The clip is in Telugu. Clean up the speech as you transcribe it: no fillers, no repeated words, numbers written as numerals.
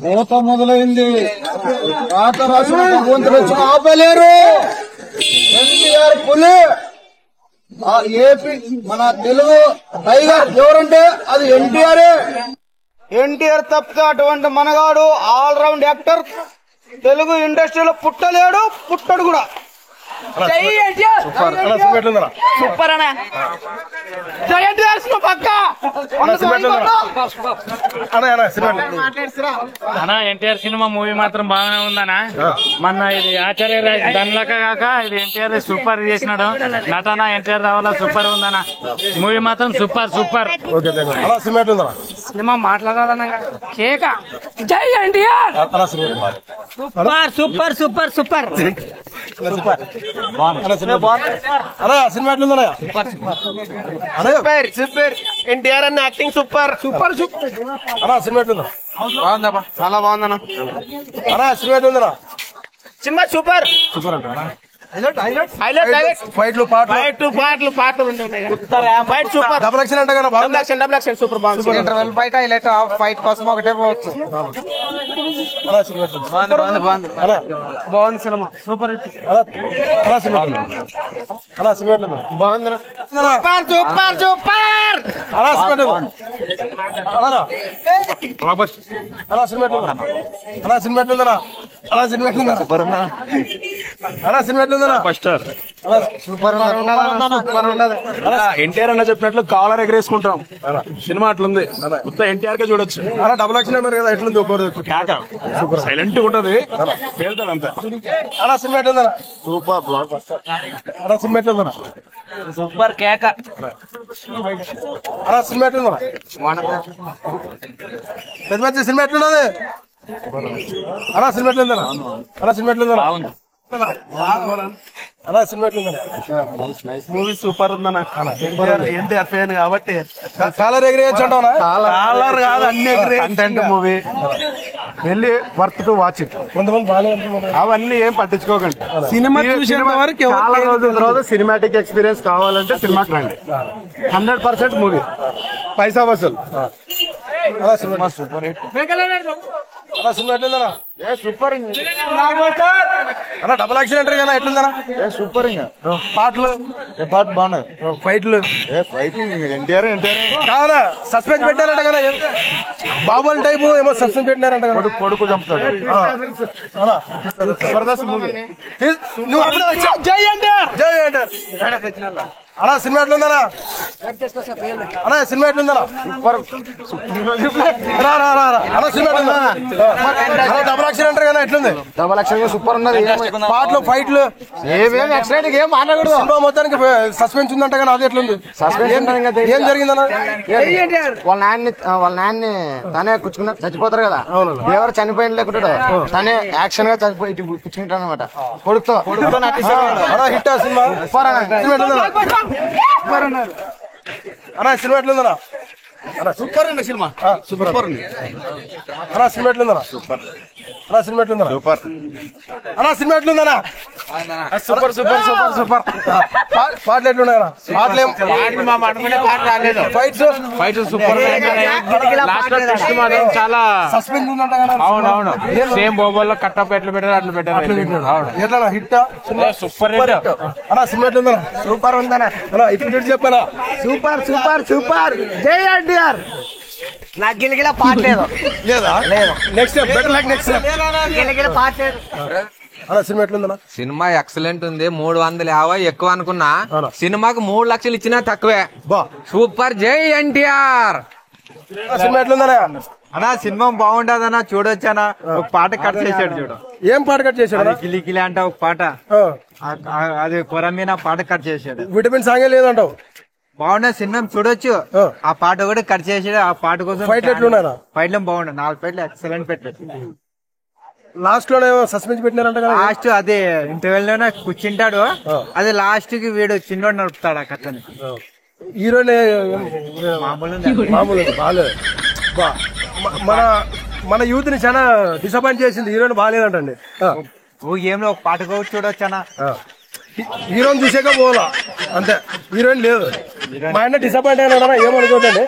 కోత మొదలైంది. రాత రాసిన భగవంతుడు వచ్చి ఆపలేరు. ఎన్టీఆర్ పులి, ఏపీ మన తెలుగు టైగర్ ఎవరంటే అది ఎన్టీఆర్. ఎన్టీఆర్ తప్పితే అటువంటి మనగాడు ఆల్రౌండ్ యాక్టర్ తెలుగు ఇండస్ట్రీలో పుట్టలేడు, పుట్టడు కూడా. సూపర్ అన్న ఎన్టీఆర్ సినిమా మూవీ మాత్రం బాగానే ఉందనా. మొన్న ఇది ఆచార్య దానిలాగా కాక ఇది ఎన్టీఆర్ సూపర్ చేసినాడు. నటన ఎన్టీఆర్ రావాల సూపర్ ఉందనా. మూవీ మాత్రం సూపర్ సూపర్. సినిమా మాట్లాడాలన్నా కేక జై NTR. Super super super super super. NTR అన్న యాక్టింగ్ సూపర్ సూపర్ సూపర్. బాగుందా? చాలా బాగుందన్నా. సినిమా సూపర్ సూపర్ అంట. ఫైట్లు పాటలు ఫైట్ సూపర్. డబుల్ యాక్షన్ అంటే కదా, డబుల్ యాక్షన్ సూపర్ బాగుంది. Interval fight highlight. ఫైట్ కోసం ఒకటే పోవచ్చు. బాగుంది సినిమా సూపర్ బాగుంది. సూపర్ ఎన్టీఆర్ అన్న చెప్పినట్లు కాలర్ ఎగరేసుకుంటాం. సినిమా అట్లుంది. మొత్తం ఎన్టీఆర్ కే చూడొచ్చు. అలా డబుల్ యాక్షన్ అన్నారు కదా, ఎట్లుంది? సూపర్ సైలెంట్ ఉంటది, పేలుతాడు అంతే. అలా సినిమా ఎట్లుందా? Super blockbuster. అలా సినిమా ఎట్లుందా? సూపర్ కేక. అలా సినిమా ఎట్లుందా? పెద్ద మంచి సినిమా ఎట్లున్నది? అలా సినిమా ఎట్లుందా? అలా సినిమా ఎట్లుందా? అలా సినిమా మూవీ సూపర్ ఉందన్న. ఎన్టీఆర్ ఫ్యాన్ కాబట్టి కాలర్ ఎగిరేయచ్చు అంటావా? కాలర్ కాదు, అన్ని కంటెంట్ మూవీ. వెళ్ళి వర్త్ టు వాచ్ ఇట్. కొంతమంది బాగాలేదు, అవన్నీ ఏం పట్టించుకోకండి. సినిమా చూసిన వరకు చాలా రోజుల తర్వాత సినిమాటిక్ ఎక్స్పీరియన్స్ కావాలంటే సినిమాకి రండి. 100% మూవీ, పైసా వసూలు. అలా సినిమా సూపర్ హిట్. అలా సినిమా ఎట్లుందన్నా? సూపర్. అలా డబుల్ యాక్షన్ అంటారు కదా, ఎట్లుందన్నా? సూపర్. ఇంకా పాటలు బాగున్నాయి. ఫైట్లు ఎన్టీఆర్ కావాలా? సస్పెన్స్ పెట్టారంట కదా, బాబుల్ టైపు ఏమో సస్పెన్స్ పెట్టినారంట కదా. కొడుకు చంపుతాడు. నువ్వు జై ఎన్టీఆర్, జై ఎన్టీఆర్. అలా సినిమా ఎట్లుందనా? అలా సినిమా ఎట్లుందనా? అలా సినిమా డబుల్ యాక్షన్ అంటారు కదా, ఎట్లుంది? డబుల్ యాక్షన్ సూపర్ ఉన్నది. పాటలు ఫైట్లు ఏమేమి యాక్సిడెంట్ ఏం మాట్లాడకూడదు. సినిమా మొత్తానికి సస్పెన్స్ ఉందంట కదా, అది ఎట్లుంది? ఏం జరిగిందన్నా? వాళ్ళ నాన్ని తనే కూర్చుకున్నా చచ్చిపోతారు కదా, ఎవరు చనిపోయిన లేకుంటాడు, తనే యాక్షన్ గా చచ్చిపోయి కూర్చుంటాడు అనమాట. కొడుకుతో హిట్ సినిమా. అన్నా సినిమా ఎట్లుందన్నా? సూపర్ అండి సినిమా. సూపర్ ఉంది. అన్నా సినిమా ఎట్లుందన్నా? సూపర్. అన్నా సినిమా ఎట్లుందన్నా? సూపర్. అన్నా సినిమా ఎట్లుందన్నా? Super super super super. పాటలు ఎట్లున్నాయన్నా? Fights super. చాలా సస్పెన్స్ ఉందంట కదా. అవునవును, సేమ్ బొబ్బల్లో కట్టప్ ఎట్లా పెట్టారు అట్లా పెట్టారు. ఎట్లా హిట్? సూపర్. అన్నా సినిమా ఎట్లుందన్నా? సూపర్ ఉందన్నా. అన్నా ఇప్పుడు చెప్పానా? Super super super. జై ఎన్టీఆర్. నాకు గిలిగిల పాట లేదు. లేదా? లేదు. నెక్స్ట్ బెటర్ లైక్ నెక్స్ట్ గిలిగిల పాట లేదు. అలా సినిమా ఎట్లుందన్నా? సినిమా ఎక్సలెంట్ ఉంది. 350 ఎక్కువ అనుకున్నా, సినిమాకు 3 లక్షలు ఇచ్చినా తక్కువే. సూపర్. జై ఎన్టీఆర్. సినిమా ఎట్లుందన్నా? అన్నా సినిమా బాగుంటదన్నా, చూడొచ్చానా. ఒక పాట కట్ చేశాడు చూడు. ఏం పాట కట్ చేశాడు? గిలి గిలి అంటే ఒక పాట, అది కొరమీన పాట కట్ చేశాడు. విటమిన్ సాంగే లేదంటావు. బాగుండే సినిమా చూడొచ్చు. ఆ పాట కూడా కట్ చేసాడు. ఆ పాట కోసం ఫైట్ ఎట్లున్నారా? ఫైట్ లో బాగుండే. 4 ఫైట్లు ఎక్సలెంట్ పెట్టాడు. లాస్ట్ లో సస్పెన్స్ పెట్టినారంట కదా. లాస్ట్ అదే ఇంటర్వెల్ లోనే కూర్చుంటాడు, అది లాస్ట్ కి వీడు చిన్నోడు నడుపుతాడు ఆ కథని. హీరోనే మామూలు బాగాలేదు. మన యూత్ ని చాలా డిసప్పాయింట్ చేసింది. హీరోయిన్ బాగాలేదంటండి. గేమ్ లో ఒక పాట కూడా చూడొచ్చానా. హీరోయిన్ చూసాక పోలా అంతే, హీరోయిన్ లేదు. మా ఆయన డిసప్పాయింట్ అయినా ఏమనుకోదండి.